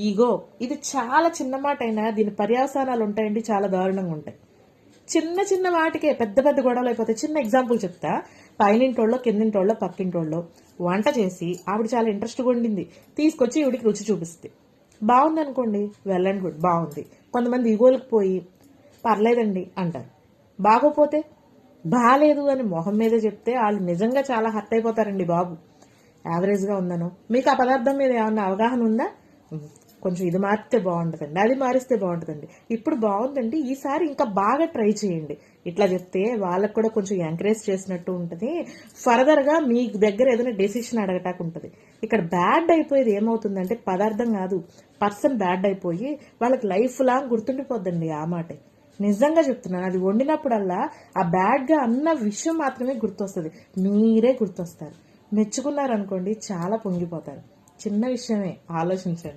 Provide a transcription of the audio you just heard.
Ego, ఇది చాలా చిన్న మాట అయినా దీని పర్యవసానాలు ఉంటాయండి, చాలా దారుణంగా ఉంటాయి. చిన్న చిన్న వాటికే పెద్ద పెద్ద గొడవలు అయిపోతాయి. చిన్న ఎగ్జాంపుల్ చెప్తా. పైనింటోళ్ళో కిందింటోళ్ళో పక్కింటోళ్ళో వంట చేసి ఆవిడ చాలా ఇంట్రెస్ట్గా వండింది, తీసుకొచ్చి ఈవిడికి రుచి చూపిస్తే బాగుంది అనుకోండి, వెల్ అండ్ గుడ్, బాగుంది. కొంతమంది ఈగోలకు పోయి పర్లేదండి అంటారు. బాగోపోతే బాగాలేదు అని మొహం మీద చెప్తే వాళ్ళు నిజంగా చాలా హర్ట్ అయిపోతారండి బాబు. యావరేజ్గా ఉందనో, మీకు ఆ పదార్థం మీద ఏమన్నా అవగాహన ఉందా, కొంచెం ఇది మారిస్తే బాగుంటుందండి, అది మారిస్తే బాగుంటుందండి, ఇప్పుడు బాగుందండి, ఈసారి ఇంకా బాగా ట్రై చేయండి, ఇట్లా చెప్తే వాళ్ళకు కూడా కొంచెం ఎంకరేజ్ చేసినట్టు ఉంటుంది. ఫర్దర్గా మీ దగ్గర ఏదైనా డెసిషన్ అడగటానికి ఉంటుంది. ఇక్కడ బ్యాడ్ అయిపోయేది ఏమవుతుందంటే పదార్థం కాదు, పర్సన్ బ్యాడ్ అయిపోయి వాళ్ళకి లైఫ్ లాంగ్ గుర్తుండిపోద్దండి ఆ మాటే. నిజంగా చెప్తున్నాను, అది వండినప్పుడల్లా ఆ బ్యాడ్గా అన్న విషయం మాత్రమే గుర్తొస్తుంది, మీరే గుర్తొస్తారు. మెచ్చుకున్నారనుకోండి చాలా పొంగిపోతారు. చిన్న విషయమే, ఆలోచించండి.